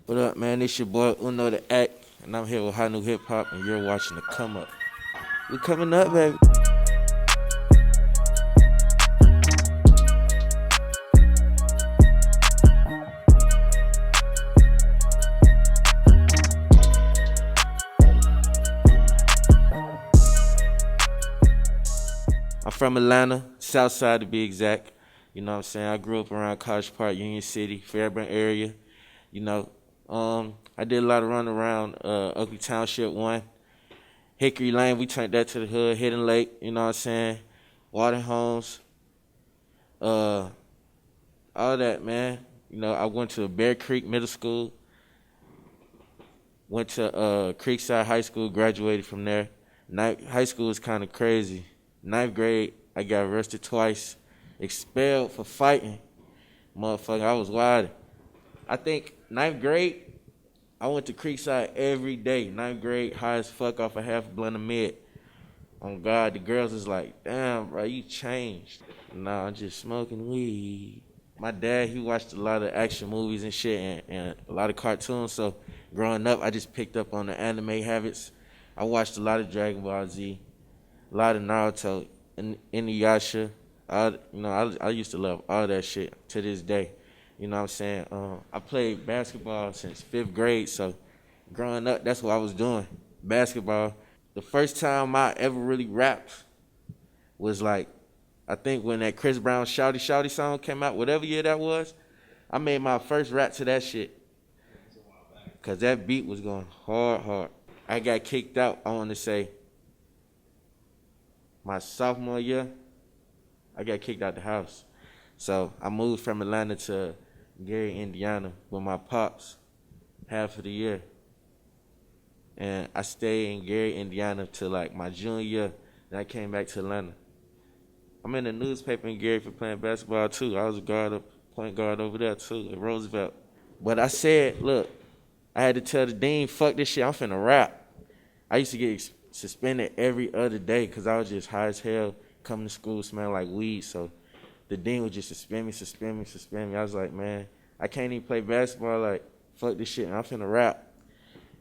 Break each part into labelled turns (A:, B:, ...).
A: What up, man? It's your boy Uno the Act, and I'm here with Hotnewhiphop, and you're watching the Come Up. We coming up, baby. I'm from Atlanta, South Side to be exact. You know what I'm saying? I grew up around College Park, Union City, Fairburn area. You know, I did a lot of running around Oakley Township 1. Hickory Lane, we turned that to the hood. Hidden Lake, you know what I'm saying? Water Homes, all that, man. You know, I went to Bear Creek Middle School. Went to Creekside High School, graduated from there. High school was kind of crazy. 9th grade, I got arrested twice. Expelled for fighting. Motherfucker, I was wild. I think 9th grade, I went to Creekside every day. 9th grade, high as fuck off a half a blunt of mid. On God, the girls was like, damn, bro, you changed. Nah, I'm just smoking weed. My dad, he watched a lot of action movies and shit and a lot of cartoons. So growing up, I just picked up on the anime habits. I watched a lot of Dragon Ball Z, a lot of Naruto, and Inuyasha. I used to love all that shit to this day. You know what I'm saying? I played basketball since 5th grade, so growing up, that's what I was doing, basketball. The first time I ever really rapped was like, I think when that Chris Brown Shouty Shouty song came out, whatever year that was, I made my first rap to that shit. Because that beat was going hard. I got kicked out, I want to say, my sophomore year, I got kicked out the house. So I moved from Atlanta to Gary, Indiana with my pops half of the year. And I stayed in Gary, Indiana till like my junior year. Then I came back to Atlanta. I'm in the newspaper in Gary for playing basketball too. I was a point guard over there too at Roosevelt. But I said, look, I had to tell the dean, fuck this shit, I'm finna rap. I used to get suspended every other day because I was just high as hell, coming to school smelling like weed. So the dean would just suspend me. I was like, man, I can't even play basketball. Like, fuck this shit, I'm finna rap.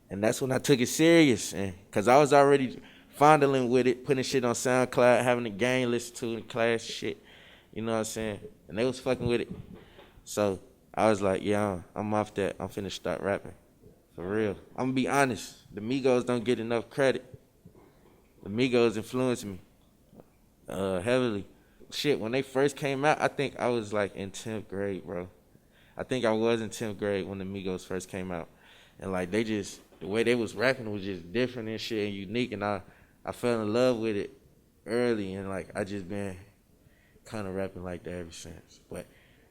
A: And that's when I took it serious, because I was already fondling with it, putting shit on Soundcloud, having a gang listen to in class shit. You know what I'm saying? And they was fucking with it. So I was like, yeah, I'm off that. I'm finna start rapping. For real. I'm gonna be honest. The Migos don't get enough credit. The Migos influenced me heavily. Shit, when they first came out, I think I was like in 10th grade, bro. I think I was in 10th grade when the Migos first came out. And like the way they was rapping was just different and shit and unique. And I fell in love with it early. And like I just been kind of rapping like that ever since. But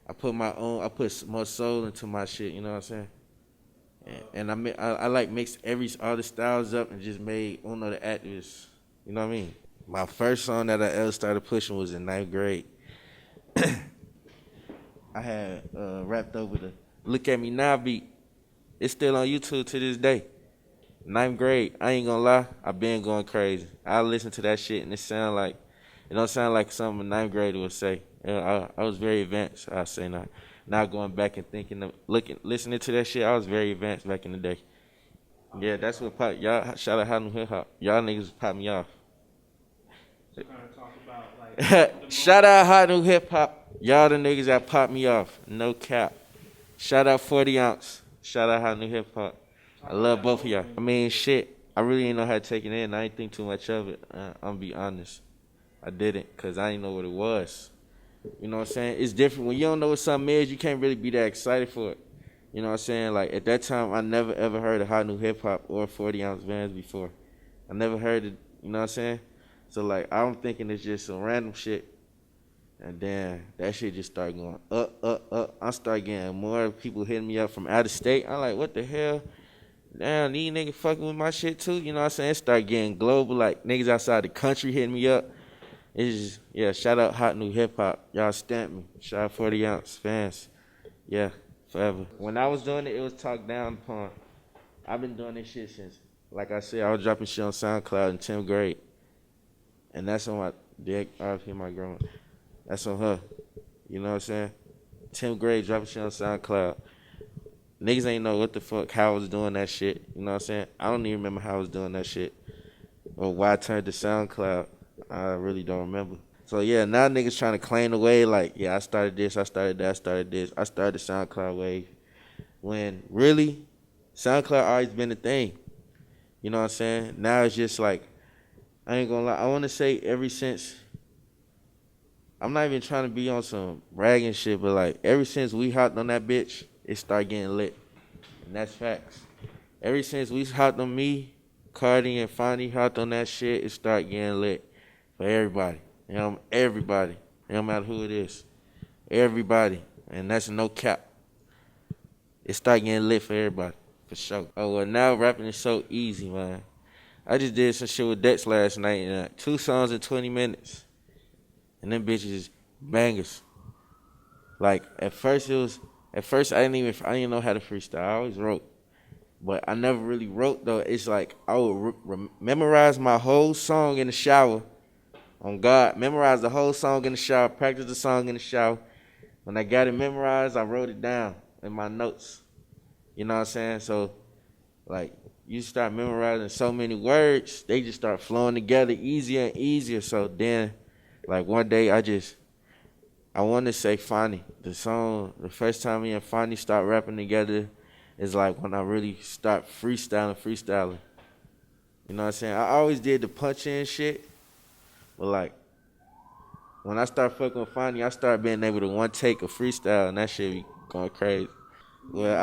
A: I put more soul into my shit, you know what I'm saying? And I like mixed all the styles up and just made UnoTheActivist. You know what I mean? My first song that I ever started pushing was in 9th grade. I had rapped over the Look At Me Now beat. It's still on YouTube to this day. 9th grade, I ain't gonna lie, I been going crazy. I listen to that shit and it don't sound like something a 9th grader would say. I was very advanced, I say now. Now going back and listening to that shit, I was very advanced back in the day. Yeah, that's what popped. Y'all, shout out Hotnewhiphop. Y'all niggas popped me off. Shout out Hotnewhiphop. Y'all the niggas that popped me off. No cap. Shout out 40 ounce. Shout out Hotnewhiphop. I love both of y'all. I mean, shit. I really ain't know how to take it in. I ain't think too much of it. I'm gonna be honest. I didn't, because I didn't know what it was. You know what I'm saying? It's different. When you don't know what something is, you can't really be that excited for it. You know what I'm saying? Like, at that time, I never, ever heard of Hotnewhiphop or 40 ounce bands before. I never heard it, you know what I'm saying? So, like, I'm thinking it's just some random shit. And then that shit just started going up. I start getting more people hitting me up from out of state. I'm like, what the hell? Damn, these niggas fucking with my shit too. You know what I'm saying? It started getting global. Like, niggas outside the country hitting me up. It's just, yeah, shout out Hotnewhiphop. Y'all stamped me. Shout out 40 ounce fans. Yeah, forever. When I was doing it, it was talked down upon. I've been doing this shit since, like I said, I was dropping shit on SoundCloud in 10th grade. And that's on my RP my grandma. That's on her. You know what I'm saying? 10th grade, dropping shit on SoundCloud. Niggas ain't know what the fuck, how I was doing that shit. You know what I'm saying? I don't even remember how I was doing that shit. Or why I turned to SoundCloud. I really don't remember. So yeah, now niggas trying to claim the wave like, yeah, I started this, I started that, I started this. I started the SoundCloud wave. When really, SoundCloud always been a thing. You know what I'm saying? Now it's just like, I ain't gonna lie, I wanna say ever since, I'm not even trying to be on some bragging shit, but like ever since we hopped on that bitch, it started getting lit. And that's facts. Ever since we hopped on me, Cardi and Fonnie hopped on that shit, it started getting lit. For everybody. You know, everybody. It don't matter who it is. Everybody. And that's no cap. It started getting lit for everybody. For sure. Oh, well, now rapping is so easy, man. I just did some shit with Dex last night, and 2 songs in 20 minutes. And them bitches bangers. Like, at first I didn't know how to freestyle. I always wrote. But I never really wrote, though. It's like I would memorize my whole song in the shower. On God, memorize the whole song in the shower, practice the song in the shower. When I got it memorized, I wrote it down in my notes. You know what I'm saying? So, like, you start memorizing so many words, they just start flowing together easier and easier. So then, like, one day I want to say Fonnie. The first time me and Fonnie start rapping together is like when I really start freestyling. You know what I'm saying? I always did the punch in shit, but like when I start fucking with Fonnie, I start being able to one take a freestyle, and that shit be going crazy. Well,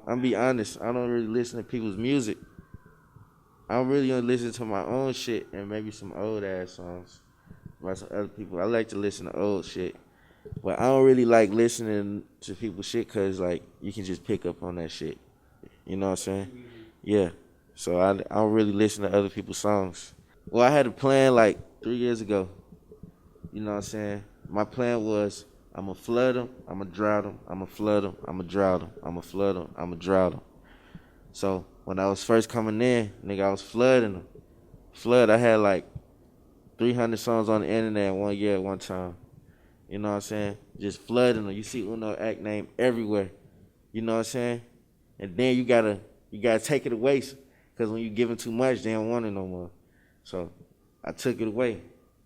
A: I'm be honest, I don't really listen to people's music. I'm really gonna listen to my own shit and maybe some old ass songs by some other people. I like to listen to old shit, but I don't really like listening to people's shit because like you can just pick up on that shit. You know what I'm saying? Yeah. So I don't really listen to other people's songs. Well, I had a plan like 3 years ago. You know what I'm saying? My plan was I'ma flood them, I'ma drought them, I'ma flood them, I'ma drought them, I'ma flood them, I'ma drought them. So when I was first coming in, nigga, I was flooding them. I had like 300 songs on the internet in 1 year at one time. You know what I'm saying? Just flooding them. You see UnoAct name everywhere. You know what I'm saying? And then you gotta take it away, because when you give them too much, they don't want it no more. So I took it away.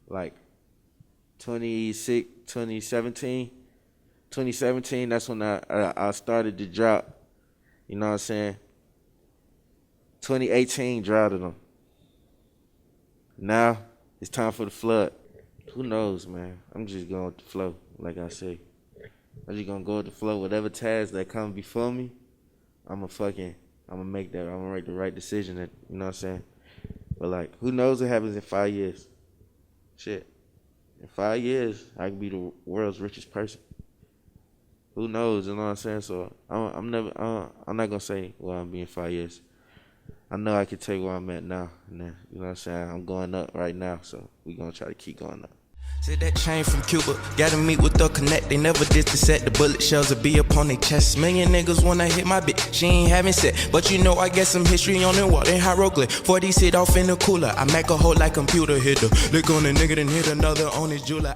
A: Like 2017, that's when I started the drought. You know what I'm saying? 2018 droughted them. Now it's time for the flood. Who knows, man? I'm just going with the flow, like I say. I'm just gonna go with the flow. Whatever task that come before me, I'm gonna make the right decision. You know what I'm saying? But like, who knows what happens in 5 years? Shit. In 5 years, I can be the world's richest person. Who knows? You know what I'm saying? So I'm not gonna say where I'm be in 5 years. I know I can tell you where I'm at now. And then, you know what I'm saying? I'm going up right now, so we gonna try to keep going up.
B: Said that chain from Cuba, gotta meet with the connect. They never did to set the bullet shells will be upon their chest. Million niggas wanna hit my bitch, she ain't having set. But you know I get some history on the wall in hieroglyph. 40 sit off in the cooler, I make a hole like computer hitter. Lick on a nigga then hit another on his jeweler.